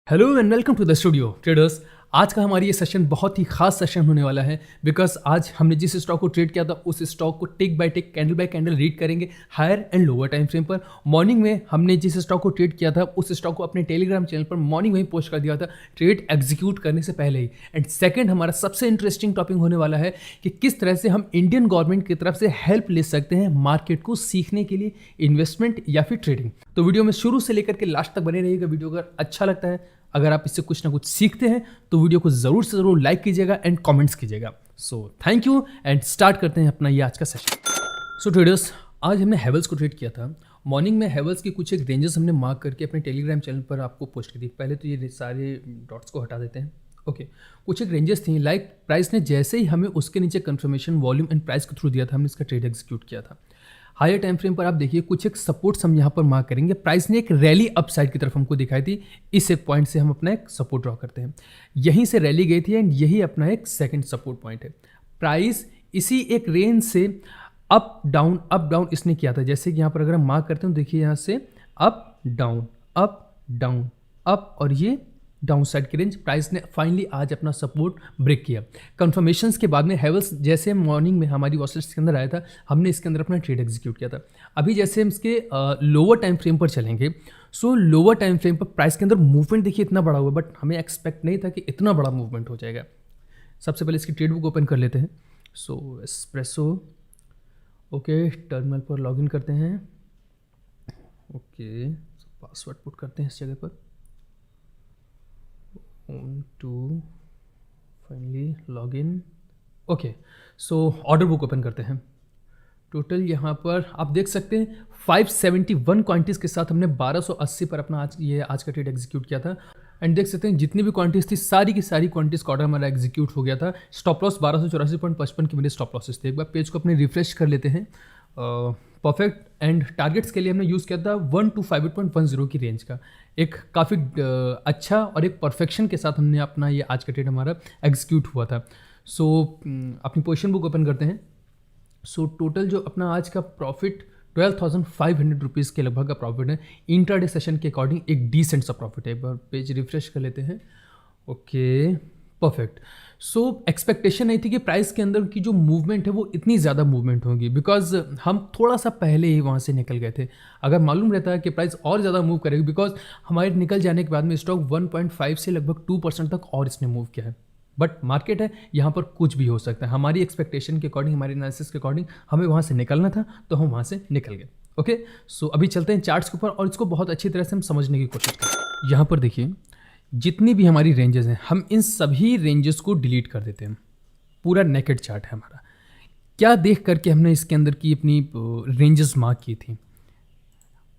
Hello and welcome to the Studio Traders. आज का हमारी ये सेशन बहुत ही खास सेशन होने वाला है बिकॉज आज हमने जिस स्टॉक को ट्रेड किया था उस स्टॉक को tick by tick candle by candle read करेंगे higher and lower time frame पर। मॉर्निंग में हमने जिस स्टॉक को ट्रेड किया था उस स्टॉक को अपने टेलीग्राम चैनल पर मॉर्निंग में ही पोस्ट कर दिया था ट्रेड एग्जीक्यूट करने से पहले ही। एंड सेकेंड हमारा सबसे इंटरेस्टिंग टॉपिक होने वाला है कि किस तरह से हम इंडियन गवर्नमेंट की तरफ से हेल्प ले सकते हैं मार्केट को सीखने के लिए, इन्वेस्टमेंट या फिर ट्रेडिंग। तो वीडियो में शुरू से लेकर के लास्ट तक बने रहिएगा। वीडियो अगर अच्छा लगता है, अगर आप इससे कुछ ना कुछ सीखते हैं तो वीडियो को ज़रूर से ज़रूर लाइक कीजिएगा एंड कमेंट्स कीजिएगा। सो थैंक यू एंड स्टार्ट करते हैं अपना ये आज का सेशन। सो ट्रेडर्स, आज हमने हेवल्स को ट्रेड किया था। मॉर्निंग में हेवल्स की कुछ एक रेंजेस हमने मार्क करके अपने टेलीग्राम चैनल पर आपको पोस्ट की थी। पहले तो ये सारे डॉट्स को हटा देते हैं। ओके, कुछ एक रेंजेस थी लाइक प्राइस ने जैसे ही हमें उसके नीचे कंफर्मेशन वॉल्यूम एंड प्राइस के थ्रू दिया था, हमने इसका ट्रेड एग्जीक्यूट किया था। हायर टाइम फ्रेम पर आप देखिए कुछ एक सपोर्ट्स हम यहाँ पर मार्क करेंगे। प्राइस ने एक रैली अपसाइड की तरफ हमको दिखाई थी। इस एक पॉइंट से हम अपना एक सपोर्ट ड्रॉ करते हैं। यहीं से रैली गई थी एंड यही अपना एक सेकंड सपोर्ट पॉइंट है। प्राइस इसी एक रेंज से अप डाउन इसने किया था। जैसे कि यहाँ पर अगर हम मार्क करते हैं देखिए यहाँ से अप डाउन अप और ये डाउन साइड की रेंज। प्राइस ने फाइनली आज अपना सपोर्ट ब्रेक किया। कंफर्मेशंस के बाद में हेवल्स जैसे मॉर्निंग में हमारी वॉचलिस्ट के अंदर आया था, हमने इसके अंदर अपना ट्रेड एग्जीक्यूट किया था। अभी जैसे हम इसके लोअर टाइम फ्रेम पर चलेंगे, सो लोअर टाइम फ्रेम पर प्राइस के अंदर मूवमेंट देखिए इतना बड़ा हुआ, बट हमें एक्सपेक्ट नहीं था कि इतना बड़ा मूवमेंट हो जाएगा। सबसे पहले इसकी ट्रेड बुक ओपन कर लेते हैं। सो एस्प्रेसो, ओके, टर्मिनल पर लॉग इन करते हैं। ओके, पासवर्ड पुट करते हैं इस जगह पर to finally log in. Okay, so order book open करते हैं। टोटल यहाँ पर आप देख सकते हैं 571 क्वांटिटीज़ के साथ हमने 1280 पर अपना आज का ट्रेड एग्जीक्यूट किया था। एंड देख सकते हैं जितनी भी क्वांटिटीज़ थी सारी की सारी क्वांटिटीज़ का ऑर्डर हमारा एग्जीक्यूट हो गया था। स्टॉप लॉस 1284.55 की मेरे स्टॉप लॉसेस थे। एक बार पेज को अपने रिफ्रेश कर लेते हैं। परफेक्ट एंड टारगेट्स के लिए हमने यूज़ किया था 125.10 की रेंज का। एक काफ़ी अच्छा और एक परफेक्शन के साथ हमने अपना ये आज का ट्रेड हमारा एग्जीक्यूट हुआ था। सो अपनी पोजीशन बुक ओपन करते हैं। सो टोटल जो अपना आज का प्रॉफिट 12,500 रुपीज़ के लगभग का प्रॉफिट है। इंट्राडे सेशन के अकॉर्डिंग एक डिसेंट सा प्रॉफिट है। एक बार पेज रिफ्रेश कर लेते हैं। Okay, perfect. सो एक्सपेक्टेशन नहीं थी कि प्राइस के अंदर की जो मूवमेंट है वो इतनी ज़्यादा मूवमेंट होगी बिकॉज हम थोड़ा सा पहले ही वहाँ से निकल गए थे। अगर मालूम रहता है कि प्राइस और ज़्यादा मूव करेगी बिकॉज हमारे निकल जाने के बाद में स्टॉक 1.5 से लगभग 2% तक और इसने मूव किया है। बट मार्केट है, यहाँ पर कुछ भी हो सकता है। हमारी एक्सपेक्टेशन के अकॉर्डिंग, हमारी एनालिसिस के अकॉर्डिंग हमें वहाँ से निकलना था तो हम वहाँ से निकल गए। ओके, सो अभी चलते हैं चार्ट्स के ऊपर और इसको बहुत अच्छी तरह से हम समझने की कोशिश करें। यहाँ पर देखिए जितनी भी हमारी रेंजेस हैं हम इन सभी रेंजेस को डिलीट कर देते हैं। पूरा नेकेड चार्ट है हमारा। क्या देख करके हमने इसके अंदर की अपनी रेंजेस मार्क की थी?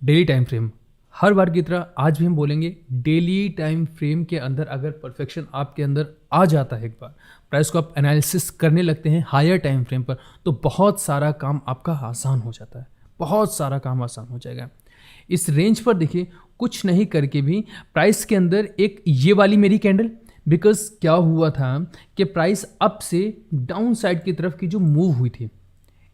Daily time frame. हर बार की तरह आज भी हम बोलेंगे डेली टाइम फ्रेम के अंदर अगर परफेक्शन आपके अंदर आ जाता है, एक बार प्राइस को आप एनालिसिस करने लगते हैं हायर टाइम फ्रेम पर, तो बहुत सारा काम आपका आसान हो जाता है। बहुत सारा काम आसान हो जाएगा। इस रेंज पर देखिए कुछ नहीं करके भी प्राइस के अंदर एक ये वाली मेरी कैंडल, बिकॉज क्या हुआ था कि प्राइस अप से डाउन साइड की तरफ की जो मूव हुई थी,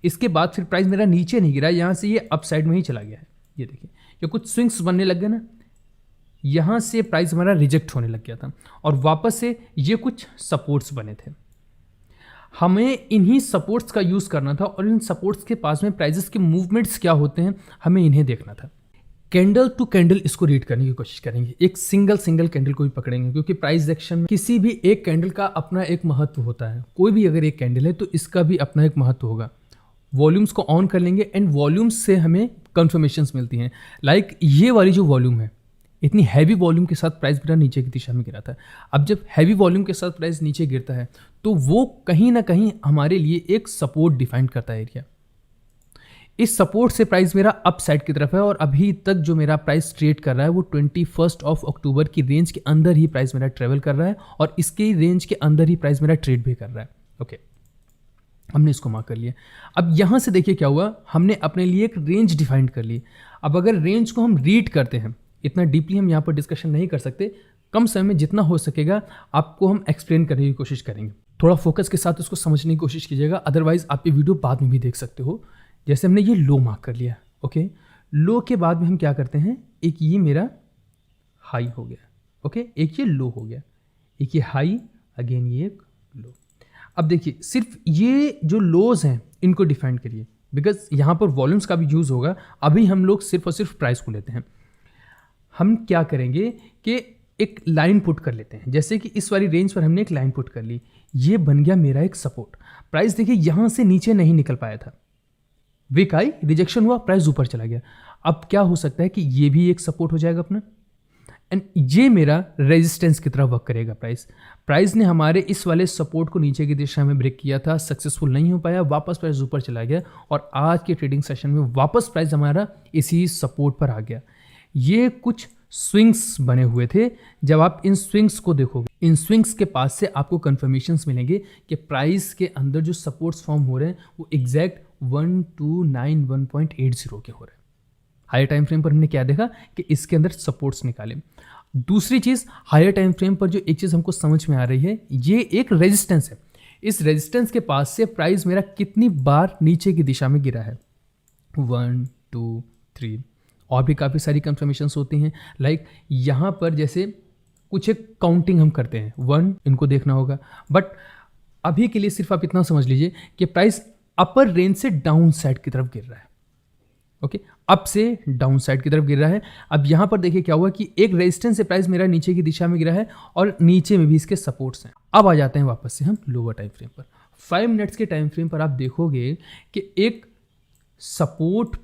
इसके बाद फिर प्राइस मेरा नीचे नहीं गिरा, यहाँ से ये अप साइड में ही चला गया है। ये देखिए ये कुछ स्विंग्स बनने लग गए ना, यहाँ से प्राइस हमारा रिजेक्ट होने लग गया था और वापस से ये कुछ सपोर्ट्स बने थे। हमें इन्हीं सपोर्ट्स का यूज़ करना था और इन सपोर्ट्स के पास में प्राइजेस के मूवमेंट्स क्या होते हैं हमें इन्हें देखना था। कैंडल टू कैंडल इसको रीड करने की कोशिश करेंगे। एक सिंगल कैंडल को भी पकड़ेंगे क्योंकि प्राइस एक्शन में किसी भी एक कैंडल का अपना एक महत्व होता है। कोई भी अगर एक कैंडल है तो इसका भी अपना एक महत्व होगा। वॉल्यूम्स को ऑन कर लेंगे एंड वॉल्यूम्स से हमें कंफर्मेशंस मिलती हैं। लाइक ये वाली जो वॉल्यूम है, इतनी हैवी वॉल्यूम के साथ प्राइस मेरा नीचे की दिशा में गिरा था। अब जब हैवी वॉल्यूम के साथ प्राइस नीचे गिरता है तो वो कहीं ना कहीं हमारे लिए एक सपोर्ट डिफाइन करता है एरिया। इस सपोर्ट से प्राइस मेरा अप साइड की तरफ है और अभी तक जो मेरा प्राइस ट्रेड कर रहा है वो 21 अक्टूबर की रेंज के अंदर ही प्राइस मेरा ट्रेवल कर रहा है और इसके रेंज के अंदर ही प्राइस मेरा ट्रेड भी कर रहा है। ओके, हमने इसको मार्क कर लिया। अब यहाँ से देखिए क्या हुआ, हमने अपने लिए एक रेंज डिफाइन कर ली। अब अगर रेंज को हम रीड करते हैं, इतना डीपली हम यहाँ पर डिस्कशन नहीं कर सकते, कम समय में जितना हो सकेगा आपको हम एक्सप्लेन करने की कोशिश करेंगे। थोड़ा फोकस के साथ इसको समझने की कोशिश कीजिएगा, अदरवाइज आप ये वीडियो बाद में भी देख सकते हो। जैसे हमने ये लो मार्क कर लिया। ओके, लो के बाद में हम क्या करते हैं, एक ये मेरा हाई हो गया। ओके, एक ये लो हो गया, एक ये हाई, अगेन ये एक लो। अब देखिए सिर्फ ये जो लोज हैं इनको डिफाइन करिए, बिकॉज यहाँ पर वॉल्यूम्स का भी यूज़ होगा। अभी हम लोग सिर्फ और सिर्फ प्राइस को लेते हैं। हम क्या करेंगे कि एक लाइन पुट कर लेते हैं, जैसे कि इस वाली रेंज पर हमने एक लाइन पुट कर ली, ये बन गया मेरा एक सपोर्ट। प्राइस देखिए यहाँ से नीचे नहीं निकल पाया था, वीक आई, रिजेक्शन हुआ, प्राइस ऊपर चला गया। अब क्या हो सकता है कि ये भी एक सपोर्ट हो जाएगा अपना, एंड ये मेरा रेजिस्टेंस की तरह वर्क करेगा। प्राइस ने हमारे इस वाले सपोर्ट को नीचे की दिशा में ब्रेक किया था, सक्सेसफुल नहीं हो पाया, वापस प्राइस ऊपर चला गया और आज के ट्रेडिंग सेशन में वापस प्राइस हमारा इसी सपोर्ट पर आ गया। ये कुछ स्विंग्स बने हुए थे। जब आप इन स्विंग्स को देखोगे, इन स्विंग्स के पास से आपको कंफर्मेशंस मिलेंगे कि प्राइस के अंदर जो सपोर्ट्स फॉर्म हो रहे हैं वो एग्जैक्ट 1291.80 के हो रहे हैं। हायर टाइम फ्रेम पर हमने क्या देखा कि इसके अंदर सपोर्ट्स निकाले। दूसरी चीज़, हायर टाइम फ्रेम पर जो एक चीज़ हमको समझ में आ रही है, ये एक रेजिस्टेंस है। इस रेजिस्टेंस के पास से प्राइस मेरा कितनी बार नीचे की दिशा में गिरा है, 1 2 3, और भी काफ़ी सारी कंफर्मेशंस होती हैं। लाइक यहाँ पर जैसे कुछ एक काउंटिंग हम करते हैं, 1 इनको देखना होगा, बट अभी के लिए सिर्फ आप इतना समझ लीजिए कि प्राइस अपर रेंज से डाउन साइड की तरफ गिर रहा है। ओके, अप से डाउन साइड की तरफ गिर रहा है। अब यहाँ पर देखिए क्या हुआ कि एक रेजिस्टेंस से प्राइस मेरा नीचे की दिशा में गिरा है और नीचे में भी इसके सपोर्ट्स हैं। अब आ जाते हैं वापस से हम लोअर टाइम फ्रेम पर। 5 मिनट्स के टाइम फ्रेम पर आप देखोगे कि एक सपोर्ट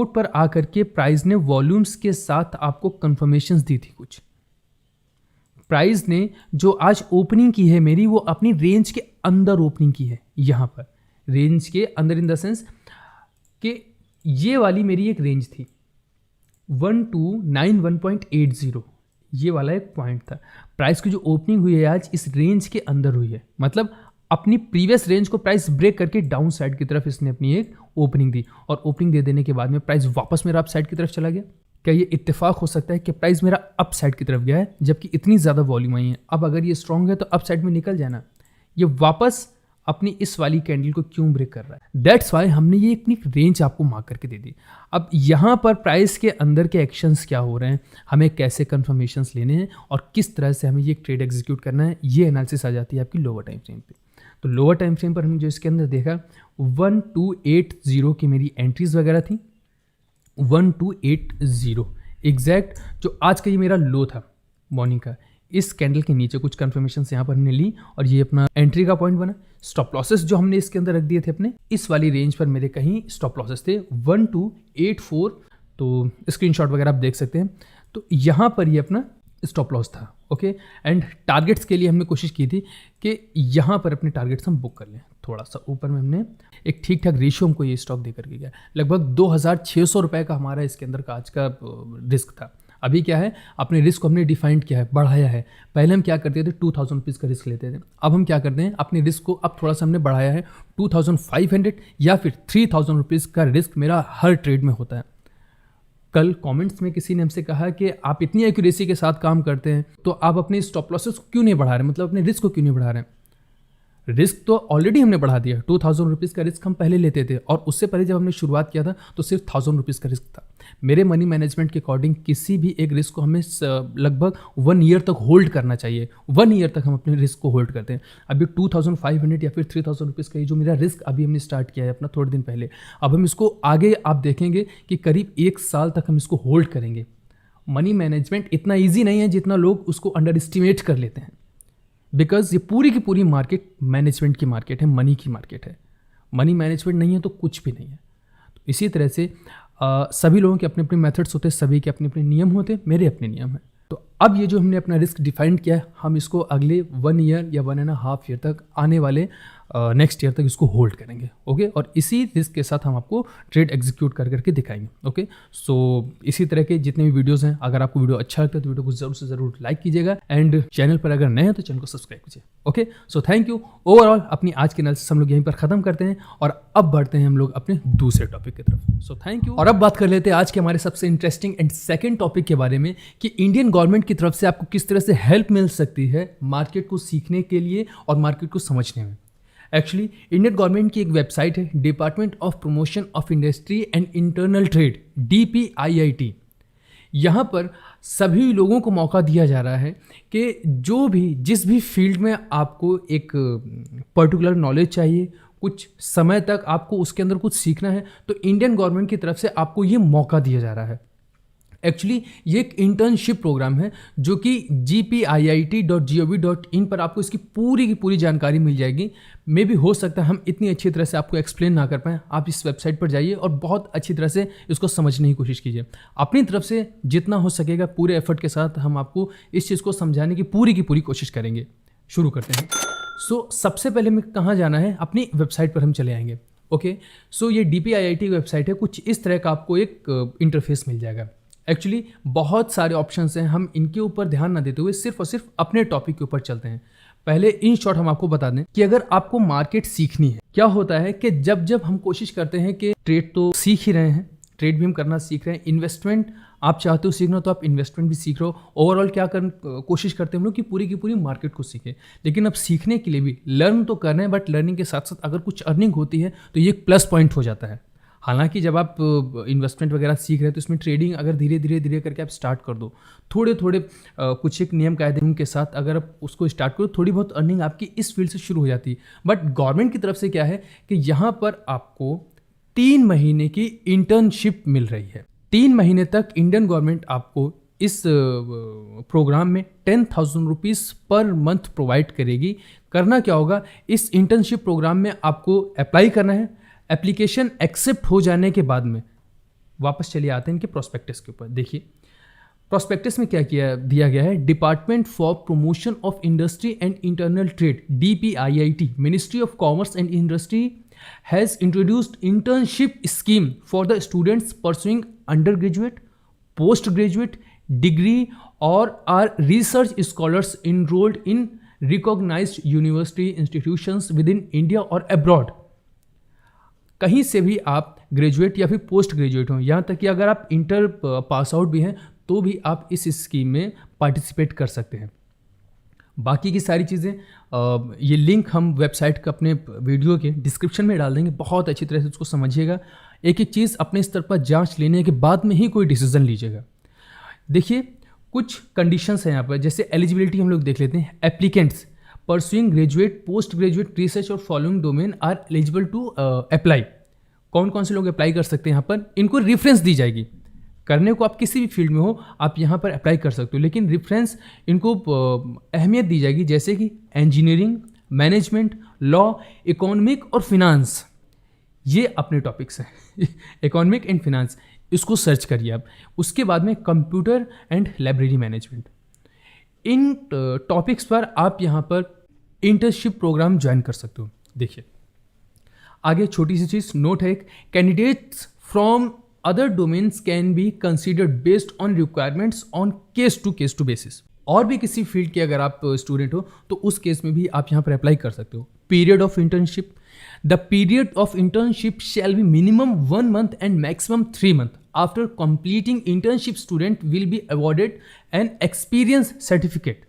पर आकर के प्राइस ने वॉल्यूम्स के साथ आपको कंफर्मेशंस दी थी। कुछ प्राइस ने जो आज ओपनिंग की है मेरी, वो अपनी रेंज के अंदर ओपनिंग की है। यहाँ पर रेंज के अंदर इन द सेंस कि ये वाली मेरी एक रेंज थी 1291.80, ये वाला एक पॉइंट था। प्राइस की जो ओपनिंग हुई है आज इस रेंज के अंदर हुई है, मतलब अपनी प्रीवियस रेंज को प्राइस ब्रेक करके डाउन साइड की तरफ इसने अपनी एक ओपनिंग दी, और ओपनिंग दे देने के बाद में प्राइस वापस मेरा अप साइड की तरफ चला गया। क्या ये इत्तेफाक हो सकता है कि प्राइस मेरा अप साइड की तरफ गया है जबकि इतनी ज़्यादा वॉल्यूम आई है? अब अगर ये स्ट्रांग है तो अप साइड में निकल जाना, ये वापस अपनी इस वाली कैंडल को क्यों ब्रेक कर रहा है? दैट्स वाई हमने ये अपनी रेंज आपको मार्क करके दे दी। अब यहाँ पर प्राइस के अंदर के एक्शंस क्या हो रहे हैं, हमें कैसे कंफर्मेशंस लेने हैं और किस तरह से हमें ये ट्रेड एग्जीक्यूट करना है, ये एनालिसिस आ जाती है आपकी लोअर टाइम फ्रेम पे। तो लोअर टाइम फ्रेम पर हमने जो इसके अंदर देखा 1280 की मेरी एंट्रीज वगैरह थी, 1280 एग्जैक्ट जो आज का ये मेरा लो था मॉर्निंग का, इस कैंडल के नीचे कुछ कंफर्मेशंस यहाँ पर हमने ली और ये अपना एंट्री का पॉइंट बना। स्टॉप लॉसेस जो हमने इसके अंदर रख दिए थे अपने, इस वाली रेंज पर मेरे कहीं स्टॉप लॉसेस थे 1284, तो स्क्रीनशॉट वगैरह आप देख सकते हैं। तो यहाँ पर ये अपना स्टॉप लॉस था। ओके, एंड टारगेट्स के लिए हमने कोशिश की थी कि यहाँ पर अपने टारगेट्स हम बुक कर लें। थोड़ा सा ऊपर में हमने एक ठीक ठाक रेशियो हमको ये स्टॉक दे करके गया, लगभग 2600 रुपये का हमारा इसके अंदर का आज का रिस्क था। अभी क्या है, अपने रिस्क को हमने डिफाइंड किया है, बढ़ाया है। पहले हम क्या करते थे 2000 रुपीज़ का रिस्क लेते थे, अब हम क्या करते हैं अपने रिस्क को अब थोड़ा सा हमने बढ़ाया है 2500 या फिर 3000 रुपीज़ का रिस्क मेरा हर ट्रेड में होता है। कल कमेंट्स में किसी ने हमसे कहा कि आप इतनी एक्यूरेसी के साथ काम करते हैं तो आप अपने स्टॉप लॉसेस को क्यों नहीं बढ़ा रहे, मतलब अपने रिस्क को क्यों नहीं बढ़ा रहे हैं? रिस्क तो ऑलरेडी हमने बढ़ा दिया, 2000 रुपीज़ का रिस्क हम पहले लेते थे और उससे पहले जब हमने शुरुआत किया था तो सिर्फ 1000 रुपीज़ का रिस्क था। मेरे मनी मैनेजमेंट के अकॉर्डिंग किसी भी एक रिस्क को हमें लगभग 1 ईयर तक होल्ड करना चाहिए। 1 ईयर तक हम अपने रिस्क को होल्ड करते हैं। अभी 2500 या फिर 3000 रुपीज़ का ये जो मेरा रिस्क अभी हमने स्टार्ट किया है अपना थोड़े दिन पहले, अब हम इसको आगे आप देखेंगे कि करीब 1 साल तक हम इसको होल्ड करेंगे। मनी मैनेजमेंट इतना ईजी नहीं है जितना लोग उसको अंडर एस्टिमेट कर लेते हैं, बिकॉज ये पूरी की पूरी मार्केट मैनेजमेंट की मार्केट है, मनी की मार्केट है। मनी मैनेजमेंट नहीं है तो कुछ भी नहीं है। तो इसी तरह से सभी लोगों के अपने अपने मेथड्स होते हैं, सभी के अपने अपने नियम होते हैं, मेरे अपने नियम हैं। तो अब ये जो हमने अपना रिस्क डिफाइंड किया है, हम इसको अगले 1 ईयर या 1.5 ईयर तक, आने वाले नेक्स्ट ईयर तक इसको होल्ड करेंगे। ओके, और इसी रिस्क के साथ हम आपको ट्रेड एग्जीक्यूट कर करके दिखाएंगे। ओके, सो इसी तरह के जितने भी वीडियोस हैं, अगर आपको वीडियो अच्छा लगता है तो वीडियो को जरूर से जरूर लाइक कीजिएगा, एंड चैनल पर अगर नए हैं तो चैनल को सब्सक्राइब कीजिए। Okay, so thank you. Overall अपनी आज के एनालिसिस हम लोग यहीं पर खत्म करते हैं और अब बढ़ते हैं हम लोग अपने दूसरे टॉपिक की तरफ। सो थैंक यू। और अब बात कर लेते हैं आज के हमारे सबसे इंटरेस्टिंग एंड सेकंड टॉपिक के बारे में कि इंडियन गवर्नमेंट की तरफ से आपको किस तरह से हेल्प मिल सकती है मार्केट को सीखने के लिए और मार्केट को समझने में। एक्चुअली इंडियन गवर्नमेंट की एक वेबसाइट है, department of promotion of industry and internal trade, DPIIT। यहाँ पर सभी लोगों को मौका दिया जा रहा है कि जो भी जिस भी फील्ड में आपको एक पर्टिकुलर नॉलेज चाहिए, कुछ समय तक आपको उसके अंदर कुछ सीखना है, तो इंडियन गवर्नमेंट की तरफ से आपको ये मौका दिया जा रहा है। एक्चुअली ये एक इंटर्नशिप प्रोग्राम है जो कि gpiit.gov.in पर आपको इसकी पूरी की पूरी जानकारी मिल जाएगी। मे भी हो सकता है हम इतनी अच्छी तरह से आपको एक्सप्लेन ना कर पाएँ, आप इस वेबसाइट पर जाइए और बहुत अच्छी तरह से इसको समझने की कोशिश कीजिए। अपनी तरफ से जितना हो सकेगा पूरे एफर्ट के साथ हम आपको इस चीज़ को समझाने की पूरी कोशिश करेंगे। शुरू करते हैं। सबसे पहले हमें कहाँ जाना है, अपनी वेबसाइट पर हम चले आएंगे। ओके, ये DPIIT की वेबसाइट है। कुछ इस तरह का आपको एक इंटरफेस मिल जाएगा। एक्चुअली बहुत सारे ऑप्शंस हैं, हम इनके ऊपर ध्यान ना देते हुए सिर्फ और सिर्फ अपने टॉपिक के ऊपर चलते हैं। पहले इन शॉर्ट हम आपको बता दें कि अगर आपको मार्केट सीखनी है, क्या होता है कि जब हम कोशिश करते हैं कि ट्रेड तो सीख ही रहे हैं, ट्रेड भी हम करना सीख रहे हैं, इन्वेस्टमेंट आप चाहते हो सीखना तो आप इन्वेस्टमेंट भी सीख रहे हो, ओवरऑल क्या कोशिश करते हैं हम लोग कि पूरी की पूरी मार्केट को सीखें। लेकिन अब सीखने के लिए भी लर्न तो करना है, बट लर्निंग के साथ साथ अगर कुछ अर्निंग होती है तो ये एक प्लस पॉइंट हो जाता है। हालांकि जब आप इन्वेस्टमेंट वगैरह सीख रहे हैं तो इसमें ट्रेडिंग अगर धीरे करके आप स्टार्ट कर दो, थोड़े कुछ एक नियम कायदे उनके साथ अगर आप उसको स्टार्ट करो, थोड़ी बहुत अर्निंग आपकी इस फील्ड से शुरू हो जाती है। बट गवर्नमेंट की तरफ से क्या है कि यहाँ पर आपको 3 महीने की इंटर्नशिप मिल रही है। 3 महीने तक इंडियन गवर्नमेंट आपको इस प्रोग्राम में 10,000 रुपीज़ पर मंथ प्रोवाइड करेगी। करना क्या होगा, इस इंटर्नशिप प्रोग्राम में आपको अप्लाई करना है। एप्लीकेशन एक्सेप्ट हो जाने के बाद में वापस चलिए आते हैं इनके प्रोस्पेक्टस के ऊपर। देखिए प्रोस्पेक्टस में क्या दिया गया है, department for promotion of industry and internal trade DPIIT, ministry of commerce and industry has introduced internship scheme for the students pursuing undergraduate, postgraduate degree or are research scholars enrolled in recognized university institutions within India or abroad। कहीं से भी आप graduate या फिर post graduate हो, यहाँ तक कि अगर आप इंटर पास आउट भी हैं तो भी आप इस स्कीम में पार्टिसिपेट कर सकते हैं। बाकी की सारी चीज़ें ये लिंक हम वेबसाइट का अपने वीडियो के डिस्क्रिप्शन में डाल देंगे, बहुत अच्छी तरह से उसको समझिएगा। एक एक चीज़ अपने स्तर पर जांच लेने के बाद में ही कोई डिसीजन लीजिएगा। देखिए कुछ कंडीशंस हैं यहाँ पर, जैसे एलिजिबिलिटी हम लोग देख लेते हैं। Applicants pursuing graduate, post graduate research और following domain are eligible to apply. कौन कौन से लोग अप्लाई कर सकते हैं, यहाँ पर इनको रेफरेंस दी जाएगी। करने को आप किसी भी फील्ड में हो आप यहाँ पर अप्लाई कर सकते हो, लेकिन रेफरेंस इनको अहमियत दी जाएगी, जैसे कि इंजीनियरिंग, मैनेजमेंट, लॉ, इकोनॉमिक और फिनांस, ये अपने टॉपिक्स हैं। इकोनॉमिक एंड फिनांस इसको सर्च करिए आप। उसके बाद में computer and library management, in topics पर आप यहाँ पर इंटर्नशिप प्रोग्राम ज्वाइन कर सकते हो। देखिए आगे छोटी सी चीज़ नोट है, एक candidates from other domains can be considered based on requirements on case to basis. और भी किसी फील्ड के अगर आप स्टूडेंट हो तो उस केस में भी आप यहाँ पर अप्लाई कर सकते हो। Period of internship, the period of internship shall be minimum 1 month and maximum 3 months। After completing internship student will be awarded an experience certificate.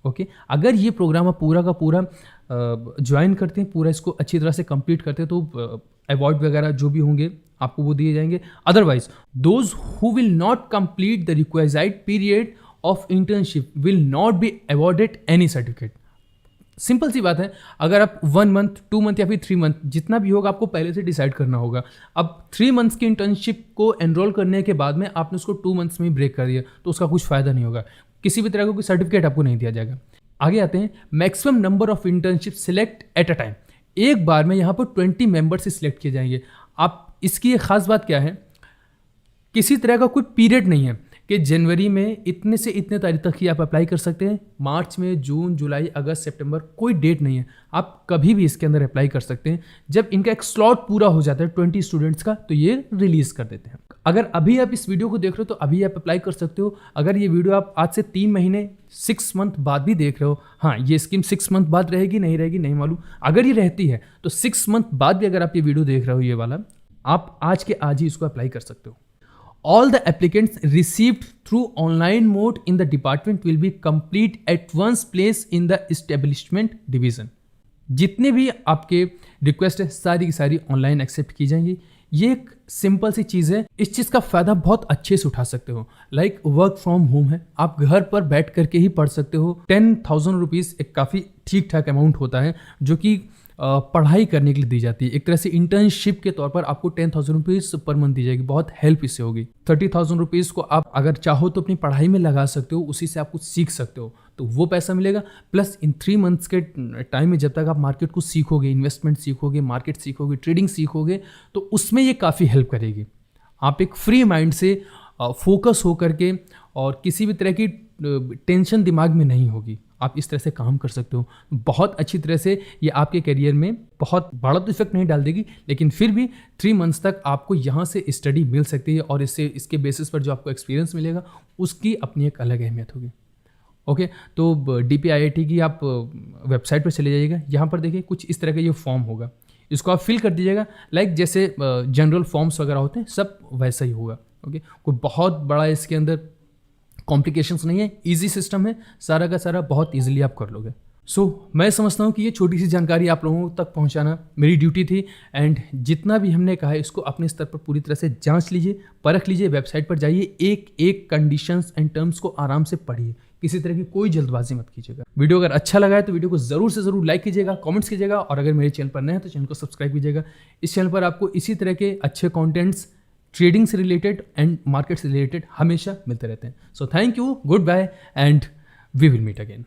Okay, अगर ये प्रोग्राम आप पूरा का पूरा ज्वाइन करते हैं, पूरा इसको अच्छी तरह से कंप्लीट करते हैं, तो अवार्ड वगैरह जो भी होंगे आपको वो दिए जाएंगे। Otherwise those who will not complete the required period of internship will not be awarded any certificate. Simple सी बात है, अगर आप 1 month, 2 month या फिर 3 month जितना भी होगा आपको पहले से डिसाइड करना होगा। अब 3 months की इंटर्नशिप को एनरोल करने के बाद में आपने उसको 2 months में ही ब्रेक कर दिया तो उसका कुछ फायदा नहीं होगा, किसी भी तरह का कोई सर्टिफिकेट आपको नहीं दिया जाएगा। आगे आते हैं, maximum number of internship select at a time. एक बार में यहाँ पर 20 मेंबर से सिलेक्ट किए जाएंगे। आप इसकी एक खास बात क्या है, किसी तरह का कोई पीरियड नहीं है कि जनवरी में इतने से इतने तारीख तक ही आप अप्लाई कर सकते हैं, मार्च में, जून, जुलाई, अगस्त, सितंबर, कोई डेट नहीं है। आप कभी भी इसके अंदर अप्लाई कर सकते हैं। जब इनका एक स्लॉट पूरा हो जाता है 20 स्टूडेंट्स का तो ये रिलीज कर देते हैं। अगर अभी आप इस वीडियो को देख रहे हो तो अभी आप अप्लाई कर सकते हो। अगर ये वीडियो आप आज से 3 महीने 6 month बाद भी देख रहे हो, हाँ ये स्कीम 6 month बाद रहेगी नहीं रहेगी नहीं मालूम, अगर ये रहती है तो 6 month बाद भी अगर आप ये वीडियो देख रहे हो ये वाला, आप आज के आज ही इसको अप्लाई कर सकते हो। All the applicants received through online mode in the department will be complete at one's place in the establishment division। जितने भी आपके रिक्वेस्ट है सारी की सारी ऑनलाइन एक्सेप्ट की जाएंगी। ये एक सिंपल सी चीज़ है, इस चीज़ का फ़ायदा बहुत अच्छे से उठा सकते हो। लाइक वर्क फ्रॉम होम है, आप घर पर बैठ करके ही पढ़ सकते हो। 10,000 रुपीज़ एक काफ़ी ठीक ठाक अमाउंट होता है जो कि पढ़ाई करने के लिए दी जाती है। एक तरह से इंटर्नशिप के तौर पर आपको 10,000 रुपीज़ पर मंथ दी जाएगी, बहुत हेल्प इससे होगी। 30,000 रुपीज़ को आप अगर चाहो तो अपनी पढ़ाई में लगा सकते हो, उसी से आप कुछ सीख सकते हो, तो वो पैसा मिलेगा। प्लस इन 3 मंथ्स के टाइम में जब तक आप मार्केट को सीखोगे, इन्वेस्टमेंट सीखोगे, मार्केट सीखोगे, ट्रेडिंग सीखोगे, तो उसमें ये काफ़ी हेल्प करेगी। आप एक फ्री माइंड से फोकस हो करके और किसी भी तरह की टेंशन दिमाग में नहीं होगी, आप इस तरह से काम कर सकते हो। बहुत अच्छी तरह से ये आपके करियर में बहुत बड़ा तो इफेक्ट नहीं डाल देगी, लेकिन फिर भी 3 मंथ्स तक आपको यहाँ से स्टडी मिल सकती है और इसके बेसिस पर जो आपको एक्सपीरियंस मिलेगा उसकी अपनी एक अलग अहमियत होगी। ओके, तो DPIIT की आप वेबसाइट पर चले जाइएगा। यहाँ पर देखिए कुछ इस तरह का ये फॉर्म होगा, इसको आप फिल कर दीजिएगा। लाइक जैसे जनरल फॉर्म्स वगैरह होते हैं, सब वैसा ही होगा। ओके, कोई बहुत बड़ा इसके अंदर कॉम्प्लिकेशंस नहीं है, इजी सिस्टम है, सारा का सारा बहुत इजीली आप कर लोगे। मैं समझता हूँ कि ये छोटी सी जानकारी आप लोगों तक पहुँचाना मेरी ड्यूटी थी। एंड जितना भी हमने कहा है इसको अपने स्तर पर पूरी तरह से जांच लीजिए, परख लीजिए, वेबसाइट पर जाइए, एक एक कंडीशंस एंड टर्म्स को आराम से पढ़िए, किसी तरह की कोई जल्दबाजी मत कीजिएगा। वीडियो अगर अच्छा लगा है तो वीडियो को जरूर से जरूर लाइक कीजिएगा, कमेंट्स कीजिएगा, और अगर मेरे चैनल पर नए हैं तो चैनल को सब्सक्राइब कीजिएगा। इस चैनल पर आपको इसी तरह के अच्छे कॉन्टेंट्स ट्रेडिंग से रिलेटेड एंड मार्केट से रिलेटेड हमेशा मिलते रहते हैं। So thank you, good bye and we will meet again.